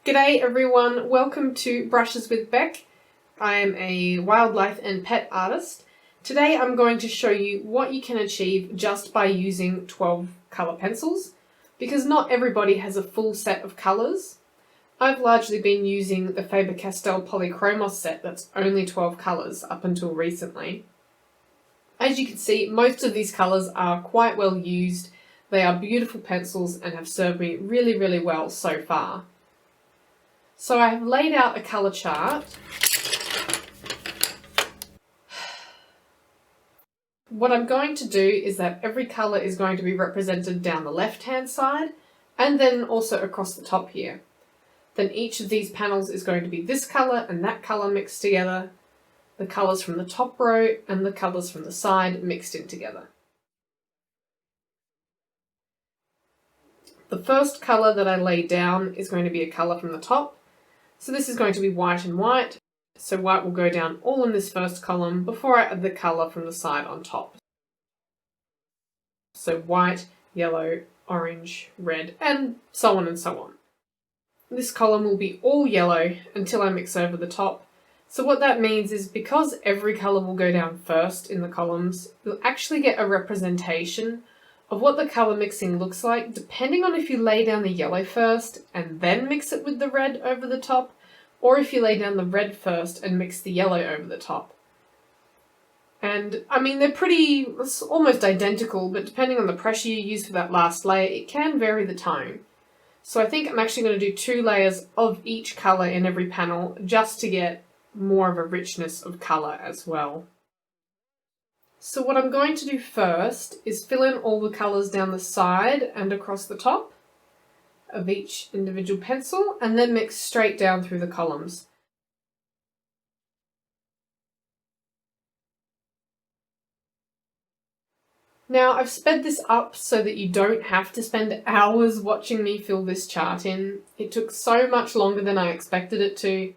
G'day everyone, welcome to Brushes with Beck. I am a wildlife and pet artist. Today I'm going to show you what you can achieve just by using 12 colour pencils, because not everybody has a full set of colours. I've largely been using the Faber-Castell Polychromos set that's only 12 colours up until recently. As you can see, most of these colours are quite well used. They are beautiful pencils and have served me really well so far. So I have laid out a colour chart. What I'm going to do is that every colour is going to be represented down the left-hand side and then also across the top here. Then each of these panels is going to be this colour and that colour mixed together, the colours from the top row and the colours from the side mixed in together. The first colour that I lay down is going to be a colour from the top. So this is going to be white and white, so white will go down all in this first column before I add the colour from the side on top. So white, yellow, orange, red, and so on and so on. This column will be all yellow until I mix over the top. So what that means is because every colour will go down first in the columns, you'll actually get a representation of what the colour mixing looks like, depending on if you lay down the yellow first and then mix it with the red over the top, or if you lay down the red first and mix the yellow over the top. And I mean, it's almost identical, but depending on the pressure you use for that last layer, it can vary the tone. So I think I'm actually going to do 2 layers of each colour in every panel, just to get more of a richness of colour as well. So what I'm going to do first is fill in all the colours down the side and across the top of each individual pencil, and then mix straight down through the columns. Now I've sped this up so that you don't have to spend hours watching me fill this chart in. It took so much longer than I expected it to.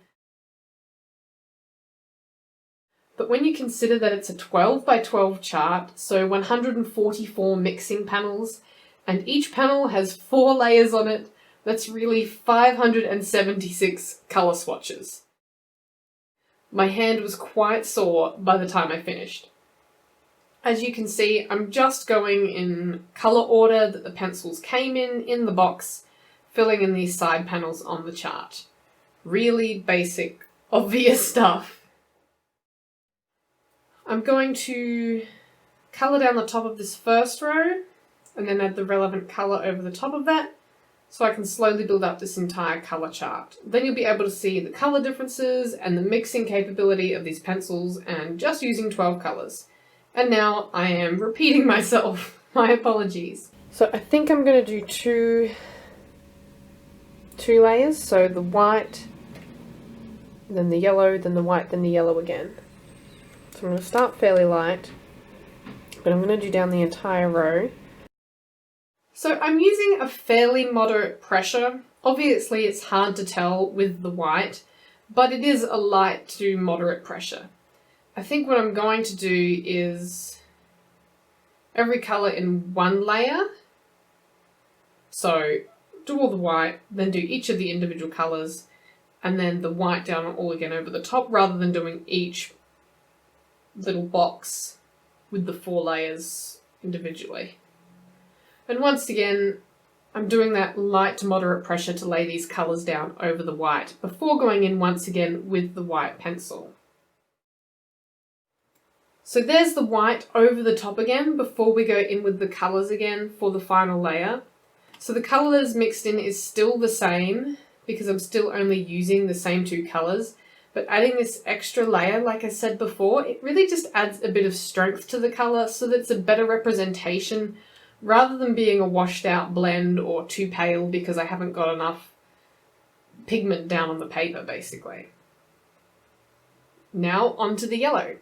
But when you consider that it's a 12 by 12 chart, so 144 mixing panels, and each panel has 4 layers on it, that's really 576 colour swatches. My hand was quite sore by the time I finished. As you can see, I'm just going in colour order that the pencils came in the box, filling in these side panels on the chart. Really basic, obvious stuff. I'm going to colour down the top of this first row and then add the relevant colour over the top of that, so I can slowly build up this entire colour chart. Then you'll be able to see the colour differences and the mixing capability of these pencils and just using 12 colours. And now I am repeating myself. My apologies. So I think I'm going to do two layers, so the white, then the yellow, then the white, then the yellow again. So I'm going to start fairly light, but I'm going to do down the entire row. So I'm using a fairly moderate pressure. Obviously it's hard to tell with the white, but it is a light to moderate pressure. I think what I'm going to do is every colour in one layer. So do all the white, then do each of the individual colours, and then the white down all again over the top, rather than doing each little box with the 4 layers individually. And once again, I'm doing that light to moderate pressure to lay these colours down over the white before going in once again with the white pencil. So there's the white over the top again before we go in with the colours again for the final layer. So the colours mixed in is still the same because I'm still only using the same 2 colours. But adding this extra layer, like I said before, it really just adds a bit of strength to the colour so that it's a better representation rather than being a washed out blend or too pale because I haven't got enough pigment down on the paper, basically. Now onto the yellow.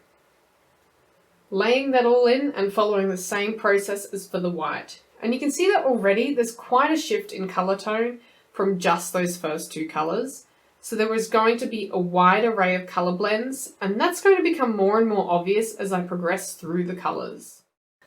Laying that all in and following the same process as for the white. And you can see that already there's quite a shift in colour tone from just those first 2 colours. So there was going to be a wide array of colour blends, and that's going to become more and more obvious as I progress through the colours.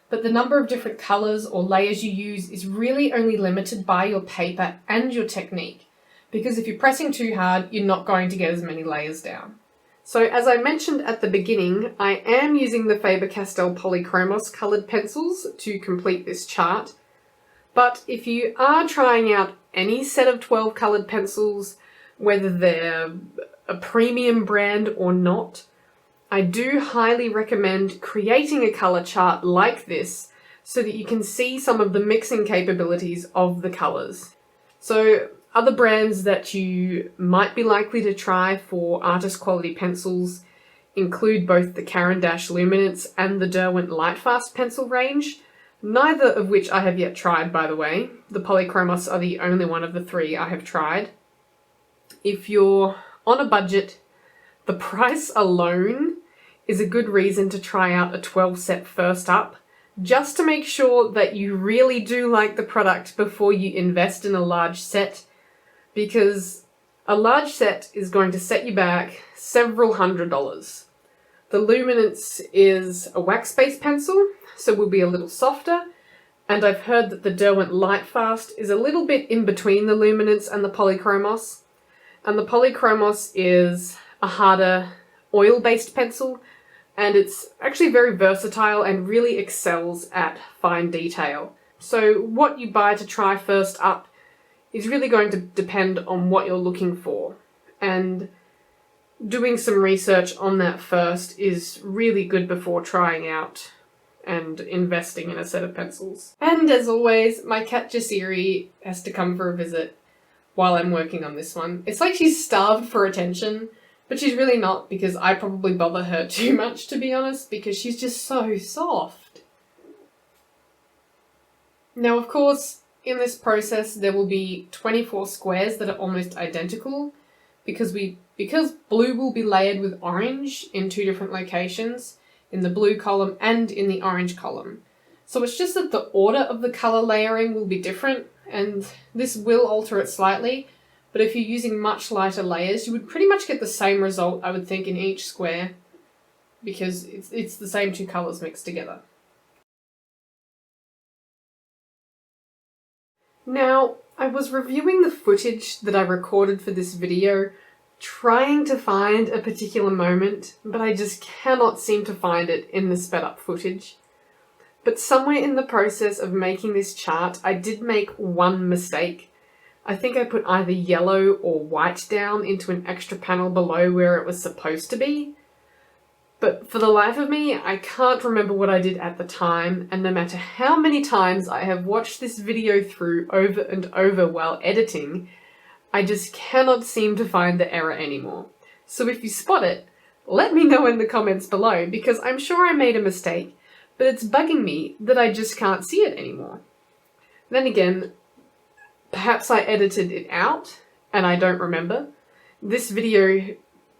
But the number of different colours or layers you use is really only limited by your paper and your technique. because if you're pressing too hard, you're not going to get as many layers down. So as I mentioned at the beginning, I am using the Faber-Castell Polychromos coloured pencils to complete this chart. But if you are trying out any set of 12 coloured pencils, whether they're a premium brand or not, I do highly recommend creating a colour chart like this so that you can see some of the mixing capabilities of the colours. So other brands that you might be likely to try for artist quality pencils include both the Caran d'Ache Luminance and the Derwent Lightfast pencil range, neither of which I have yet tried, by the way. The Polychromos are the only one of the three I have tried. If you're on a budget, the price alone is a good reason to try out a 12 set first up, just to make sure that you really do like the product before you invest in a large set, because a large set is going to set you back several $100s. The Luminance is a wax-based pencil, so will be a little softer, and I've heard that the Derwent Lightfast is a little bit in between the Luminance and the Polychromos, and the Polychromos is a harder oil-based pencil, and it's actually very versatile and really excels at fine detail. So what you buy to try first up is really going to depend on what you're looking for, and doing some research on that first is really good before trying out and investing in a set of pencils. And as always, my cat Jasiri has to come for a visit while I'm working on this one. It's like she's starved for attention, but she's really not, because I probably bother her too much, to be honest, because she's just so soft. Now, of course, in this process, there will be 24 squares that are almost identical, because blue will be layered with orange in two different locations, in the blue column and in the orange column. So it's just that the order of the colour layering will be different, and this will alter it slightly, but if you're using much lighter layers, you would pretty much get the same result, I would think, in each square, because it's the same two colours mixed together. Now, I was reviewing the footage that I recorded for this video, trying to find a particular moment, but I just cannot seem to find it in the sped up footage. But somewhere in the process of making this chart, I did make one mistake. I think I put either yellow or white down into an extra panel below where it was supposed to be. But for the life of me, I can't remember what I did at the time, and no matter how many times I have watched this video through over and over while editing, I just cannot seem to find the error anymore. So if you spot it, let me know in the comments below, because I'm sure I made a mistake, but it's bugging me that I just can't see it anymore. Then again, perhaps I edited it out, and I don't remember. This video,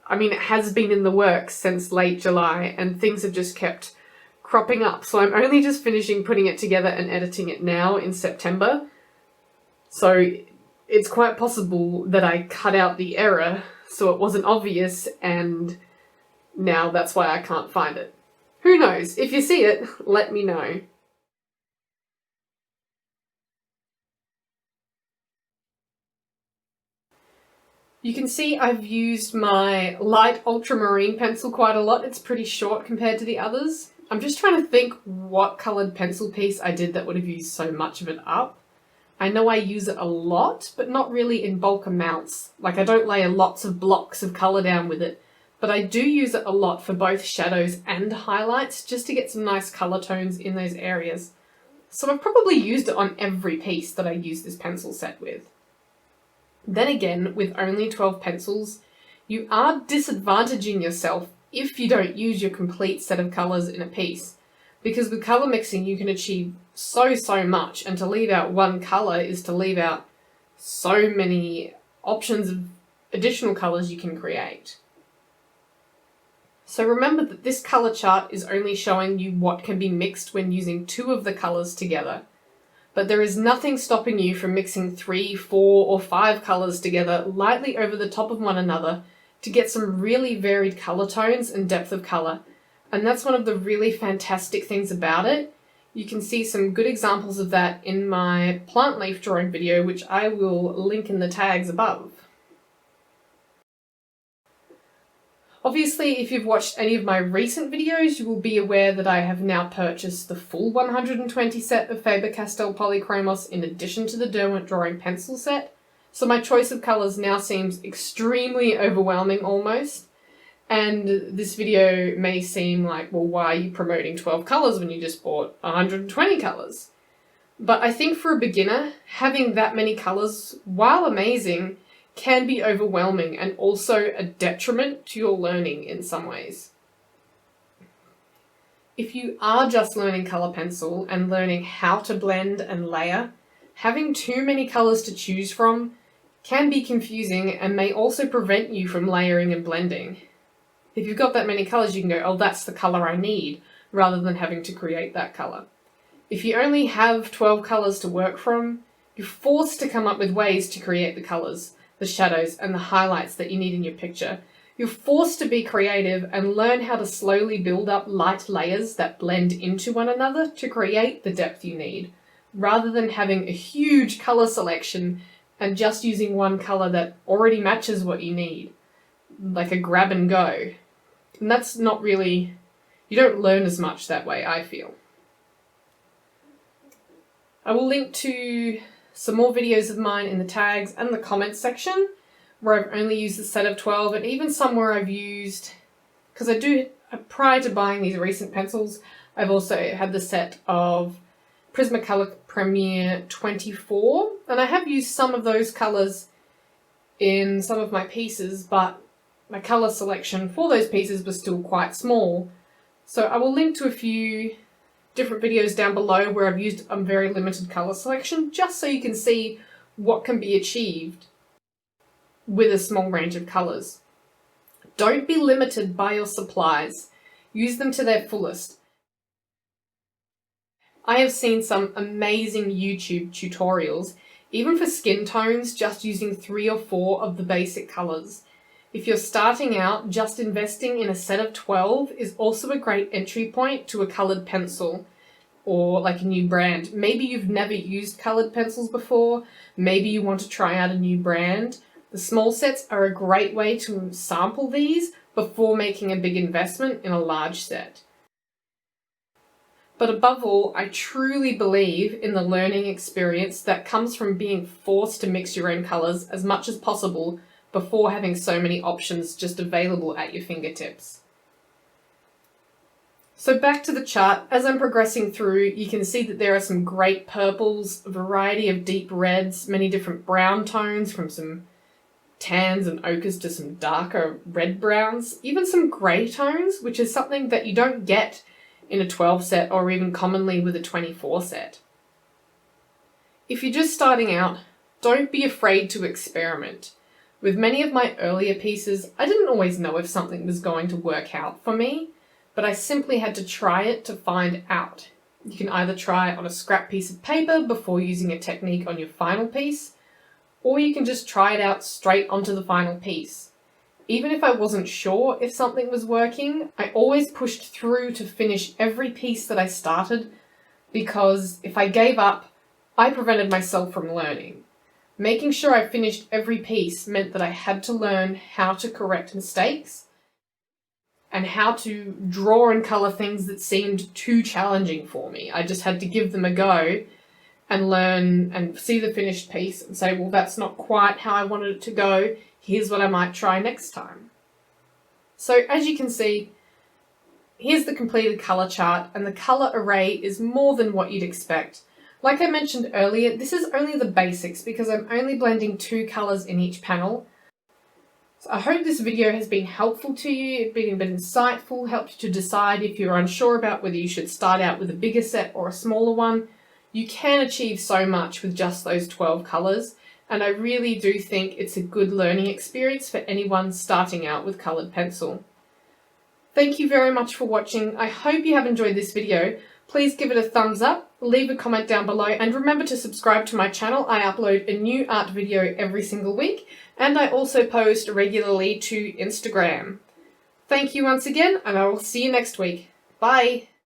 I mean, it has been in the works since late July, and things have just kept cropping up. So I'm only just finishing putting it together and editing it now in September. So it's quite possible that I cut out the error so it wasn't obvious, and now that's why I can't find it. Who knows? If you see it, let me know. You can see I've used my light ultramarine pencil quite a lot. It's pretty short compared to the others. I'm just trying to think what coloured pencil piece I did that would have used so much of it up. I know I use it a lot, but not really in bulk amounts. Like, I don't layer lots of blocks of colour down with it, but I do use it a lot for both shadows and highlights, just to get some nice colour tones in those areas. So I've probably used it on every piece that I use this pencil set with. Then again, with only 12 pencils, you are disadvantaging yourself if you don't use your complete set of colours in a piece. Because with colour mixing you can achieve so much, and to leave out one colour is to leave out so many options of additional colours you can create. So remember that this colour chart is only showing you what can be mixed when using two of the colours together. But there is nothing stopping you from mixing 3, 4 or 5 colours together lightly over the top of one another to get some really varied colour tones and depth of colour. And that's one of the really fantastic things about it. You can see some good examples of that in my plant leaf drawing video, which I will link in the tags above. Obviously, if you've watched any of my recent videos, you will be aware that I have now purchased the full 120 set of Faber-Castell Polychromos in addition to the Derwent Drawing Pencil set, so my choice of colours now seems extremely overwhelming almost. And this video may seem like, well, why are you promoting 12 colours when you just bought 120 colours? But I think for a beginner, having that many colours, while amazing, can be overwhelming and also a detriment to your learning in some ways. If you are just learning colour pencil and learning how to blend and layer, having too many colours to choose from can be confusing and may also prevent you from layering and blending. If you've got that many colours, you can go, oh, that's the colour I need, rather than having to create that colour. If you only have 12 colours to work from, you're forced to come up with ways to create the colours, the shadows, and the highlights that you need in your picture. You're forced to be creative and learn how to slowly build up light layers that blend into one another to create the depth you need, rather than having a huge colour selection and just using one colour that already matches what you need, like a grab and go. And that's not really, you don't learn as much that way, I feel. I will link to some more videos of mine in the tags and the comments section where I've only used a set of 12, and even some where I've used, because prior to buying these recent pencils, I've also had the set of Prismacolor Premier 24, and I have used some of those colours in some of my pieces, but my colour selection for those pieces was still quite small. So I will link to a few different videos down below where I've used a very limited colour selection, just so you can see what can be achieved with a small range of colours. Don't be limited by your supplies. Use them to their fullest. I have seen some amazing YouTube tutorials, even for skin tones, just using 3 or 4 of the basic colours. If you're starting out, just investing in a set of 12 is also a great entry point to a coloured pencil or like a new brand. Maybe you've never used coloured pencils before, maybe you want to try out a new brand. The small sets are a great way to sample these before making a big investment in a large set. But above all, I truly believe in the learning experience that comes from being forced to mix your own colours as much as possible before having so many options just available at your fingertips. So back to the chart, as I'm progressing through, you can see that there are some great purples, a variety of deep reds, many different brown tones from some tans and ochres to some darker red browns, even some grey tones, which is something that you don't get in a 12 set or even commonly with a 24 set. If you're just starting out, don't be afraid to experiment. With many of my earlier pieces, I didn't always know if something was going to work out for me, but I simply had to try it to find out. You can either try it on a scrap piece of paper before using a technique on your final piece, or you can just try it out straight onto the final piece. Even if I wasn't sure if something was working, I always pushed through to finish every piece that I started, because if I gave up, I prevented myself from learning. Making sure I finished every piece meant that I had to learn how to correct mistakes and how to draw and colour things that seemed too challenging for me. I just had to give them a go and learn and see the finished piece and say, well, that's not quite how I wanted it to go. Here's what I might try next time. So as you can see, here's the completed colour chart, and the colour array is more than what you'd expect. Like I mentioned earlier, this is only the basics because I'm only blending 2 colours in each panel. So I hope this video has been helpful to you, it's been a bit insightful, helped you to decide if you're unsure about whether you should start out with a bigger set or a smaller one. You can achieve so much with just those 12 colours, and I really do think it's a good learning experience for anyone starting out with coloured pencil. Thank you very much for watching. I hope you have enjoyed this video. Please give it a thumbs up, leave a comment down below, and remember to subscribe to my channel. I upload a new art video every single week, and I also post regularly to Instagram. Thank you once again, and I will see you next week. Bye!